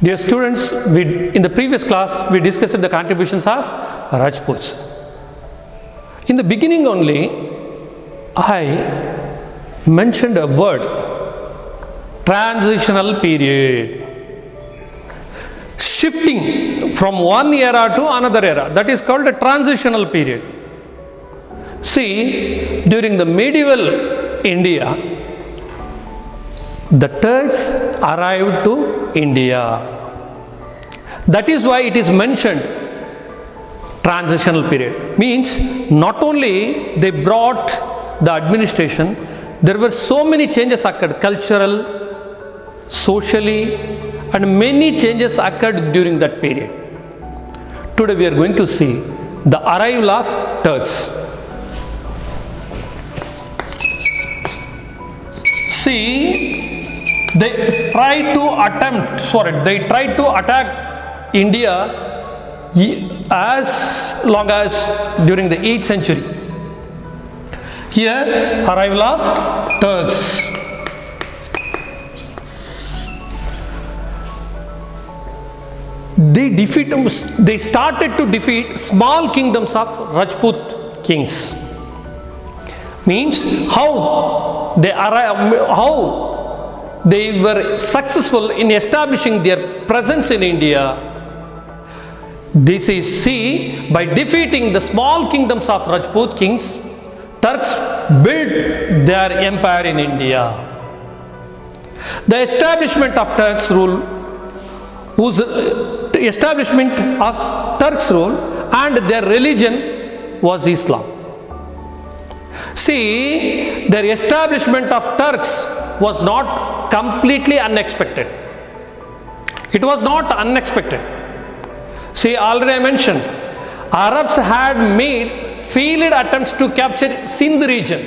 Dear students, in the previous class we discussed the contributions of Rajputs. In the beginning only, I mentioned a word, transitional period. Shifting from one era to another era, that is called a transitional period. See, during the medieval India, the Turks arrived to India. That is why it is mentioned transitional period. Means not only they brought the administration, there were so many changes occurred, cultural, socially, and many changes occurred during that period. Today we are going to see the arrival of Turks. See, they tried to attack India as long as during the 8th century. Here, arrival of Turks. They started to defeat small kingdoms of Rajput kings. Means how they were successful in establishing their presence in India. This is by defeating the small kingdoms of Rajput kings, Turks built their empire in India. The establishment of Turks rule and their religion was Islam. See, their establishment of Turks was not completely unexpected. It was not unexpected. See, already I mentioned, Arabs had made failed attempts to capture Sindh region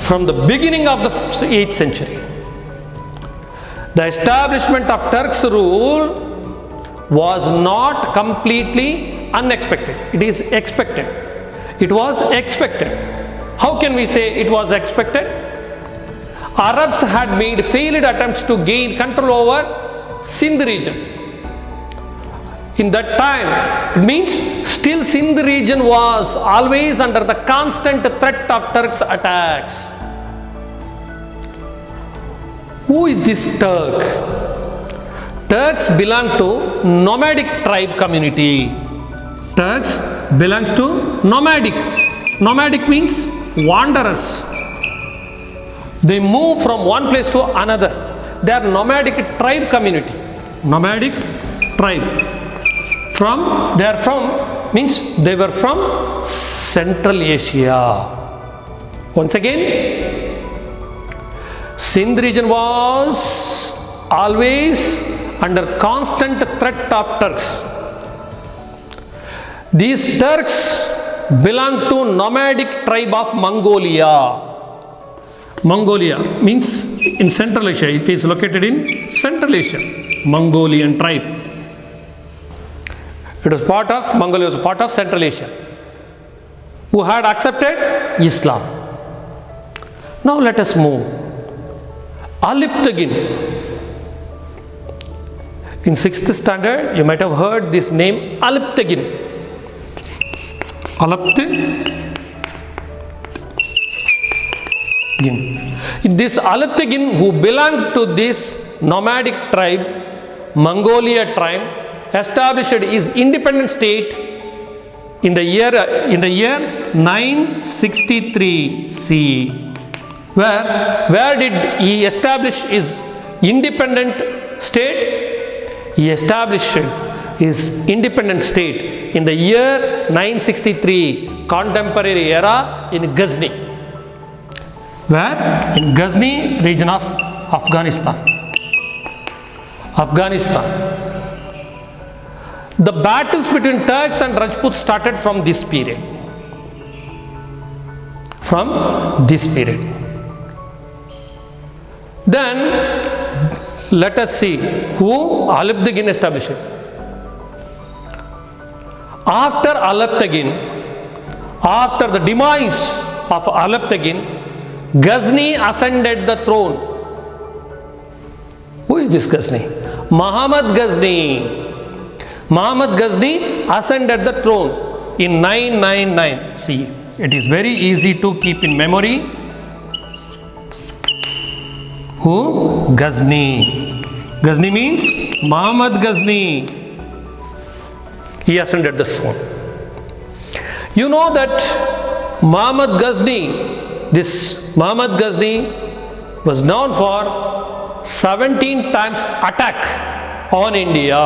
from the beginning of the 8th century. The establishment of Turks rule was not completely unexpected. It is expected. It was expected. How can we say it was expected? Arabs had made failed attempts to gain control over Sindh region. In that time, it means still Sindh region was always under the constant threat of Turks attacks. Who is this Turk? Turks belong to nomadic tribe community. Turks belongs to nomadic. Nomadic means wanderers. They move from one place to another. They are nomadic tribe community. Nomadic tribe. They were from Central Asia. Once again, Sindh region was always under constant threat of Turks. These Turks belong to nomadic tribe of Mongolia. Mongolia means in Central Asia. It is located in Central Asia. Mongolian tribe. Mongolia was part of Central Asia, who had accepted Islam. Now let us move. Aliptagin. In 6th standard, you might have heard this name, Aliptagin. Aliptagin. This Aliptagin, who belonged to this nomadic tribe, Mongolia tribe, established his independent state in the year 963 CE. Where did he establish his independent state? He established his independent state in the year 963, contemporary era, in Ghazni. Where? In Ghazni region of Afghanistan. The battles between Turks and Rajputs started from this period. Then, let us see who Aliptagin established. After the demise of Aliptagin, Ghazni ascended the throne. Who is is this Ghazni? Muhammad Ghazni. Muhammad Ghazni ascended the throne in 999. See, it is very easy to keep in memory. Who? Ghazni. Ghazni means Muhammad Ghazni. He ascended the throne. You know that Muhammad Ghazni, this Muhammad Ghazni was known for 17 times attack on India.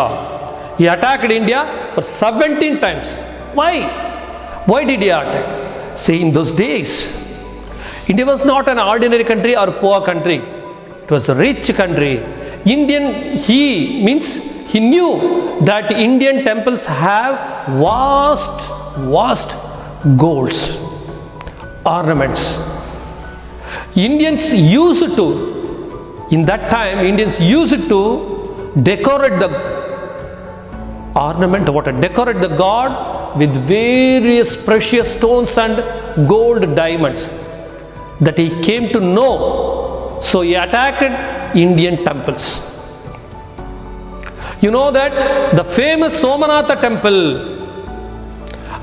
He attacked India for 17 times. Why? Why did he attack? See, in those days, India was not an ordinary country or poor country. It was a rich country. He knew that Indian temples have vast golds, ornaments. Indians used to decorate the ornament, decorate the god with various precious stones and gold diamonds that he came to know. So he attacked Indian temples. You know that the famous Somanatha temple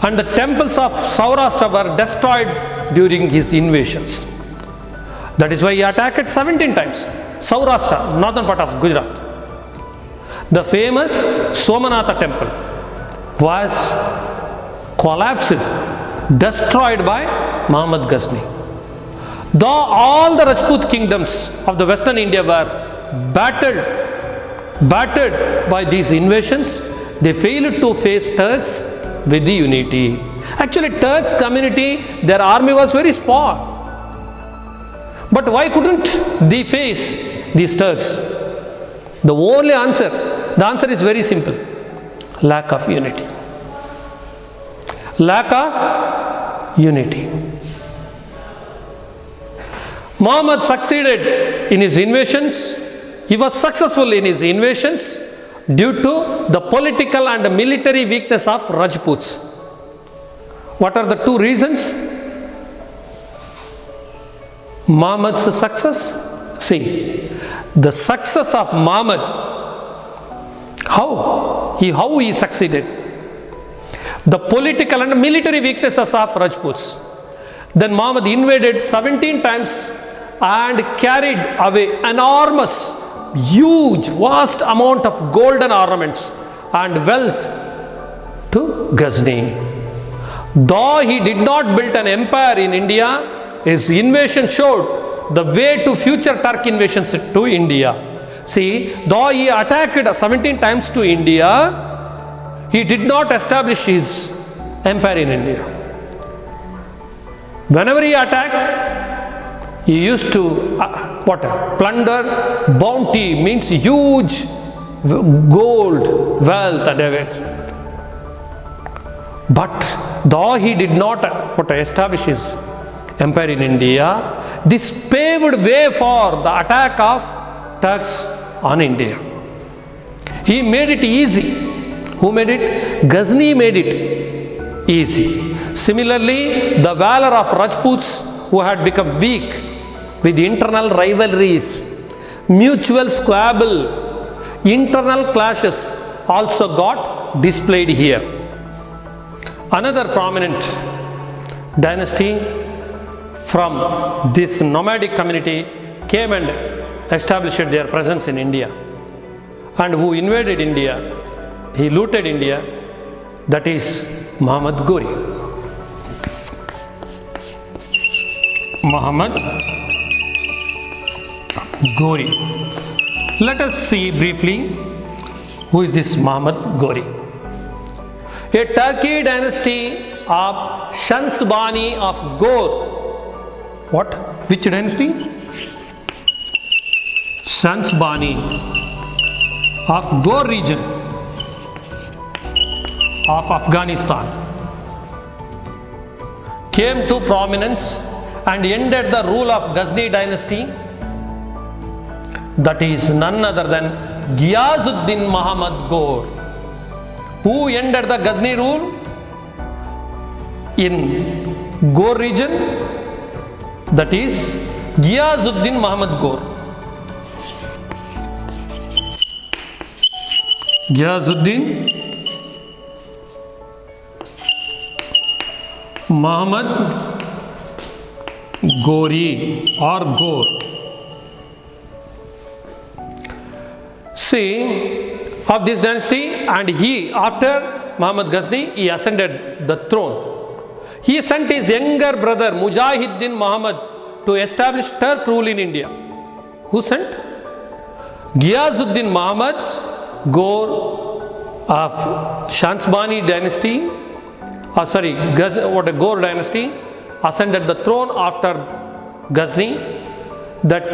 and the temples of Saurashtra were destroyed during his invasions. That is why he attacked 17 times. Saurashtra, northern part of Gujarat. The famous Somanatha temple was collapsed, destroyed by Muhammad Ghazni. Though all the Rajput kingdoms of the Western India were battered by these invasions, they failed to face Turks with the unity. Actually, Turks community, their army was very small. But why couldn't they face these Turks? The answer is very simple. Lack of unity. Lack of unity. Muhammad succeeded in his invasions. He was successful in his invasions due to the political and military weakness of Rajputs. What are the two reasons? Muhammad's success? See, the success of Muhammad, how he succeeded? The political and military weaknesses of Rajputs. Then Muhammad invaded 17 times and carried away enormous, huge, vast amount of golden ornaments and wealth to Ghazni. Though he did not build an empire in India, his invasion showed the way to future Turk invasions to India. See, though he attacked 17 times to India, he did not establish his empire in India. Whenever he attacked, he used to plunder. Bounty means huge gold, wealth and everything. But though he did not establish his empire in India, this paved way for the attack of Turks on India. He made it easy. Who made it? Ghazni made it easy. Similarly, the valor of Rajputs who had become weak with internal rivalries, mutual squabble, internal clashes also got displayed here. Another prominent dynasty from this nomadic community came and established their presence in India. And who invaded India? He looted India. That is Muhammad Ghori. Muhammad Ghori. Let us see briefly who is this Muhammad Ghori. A Turkic dynasty of Shansbani of Ghor. What? Which dynasty? Shansbani of Ghor region of Afghanistan came to prominence and ended the rule of Ghazni dynasty. That is none other than Ghiyazuddin Muhammad Ghor. Who ended the Ghazni rule? In Ghor region, that is Ghiyazuddin Muhammad Ghor. Ghiasuddin Muhammad Ghori or Ghor. See, of this dynasty, and he, after Muhammad Ghazni, he ascended the throne. He sent his younger brother Mujahiddin Muhammad to establish Turk rule in India. Who sent? Ghiasuddin Muhammad Ghor of Shansbani dynasty, Ghor dynasty, ascended the throne after Ghazni. That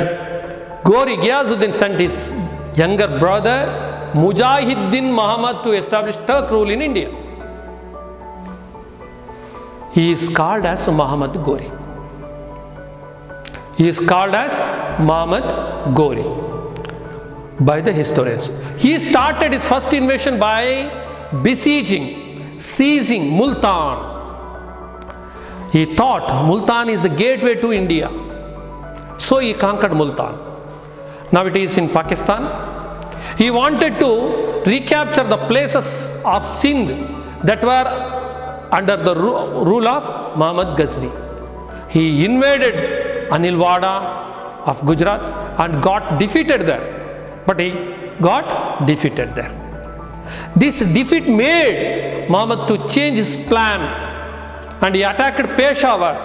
Ghori Ghiasuddin sent his younger brother Mujahiddin Muhammad to establish Turk rule in India. He is called as Muhammad Ghori. He is called as Muhammad Ghori by the historians. He started his first invasion by seizing Multan. He thought Multan is the gateway to India. So he conquered Multan. Now it is in Pakistan. He wanted to recapture the places of Sindh that were under the rule of Muhammad Ghazni. He invaded Anilwada of Gujarat and got defeated there. But he got defeated there. This defeat made Muhammad to change his plan, and he attacked Peshawar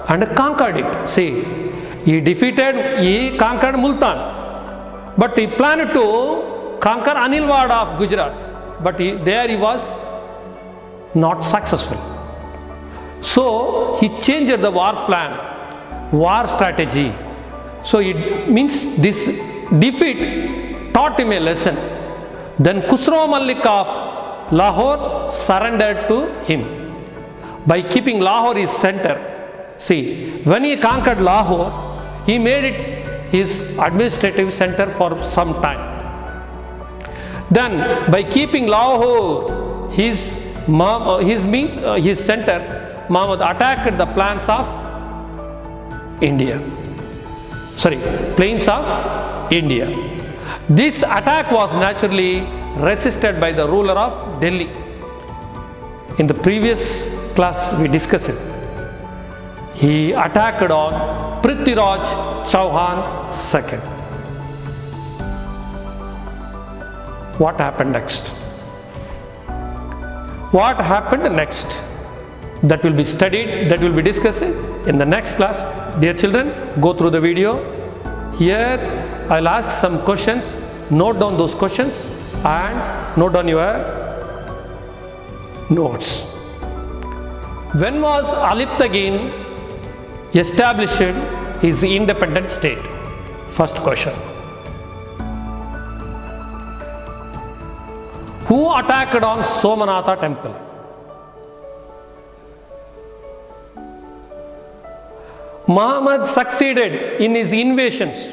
and conquered it. See, he conquered Multan, but he planned to conquer Anilwada of Gujarat, but there he was not successful. So he changed the war plan, war strategy. So it means this defeat taught him a lesson. Then Khusro Malik of Lahore surrendered to him by keeping Lahore his center. See, when he conquered Lahore, he made it his administrative center for some time. Then by keeping Lahore his center, Muhammad attacked the plains of India. This attack was naturally resisted by the ruler of Delhi. In the previous class we discussed it. He attacked on Prithviraj Chauhan II. What happened next? What happened next? That will be studied, that will be discussed in the next class. Dear children, go through the video. Here I will ask some questions. Note down those questions and note down your notes. When was Alip Tagin established his independent state? First question. Who attacked on Somanatha temple? Muhammad succeeded in his invasions.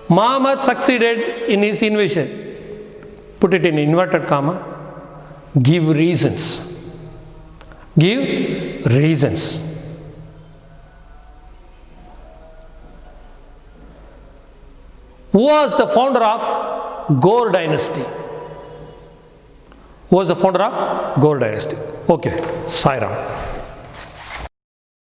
Muhammad succeeded in his invasion. Put it in inverted comma. Give reasons. Give reasons. Who was the founder of Ghor dynasty? Who was the founder of Ghor dynasty? Okay, Sai Ram.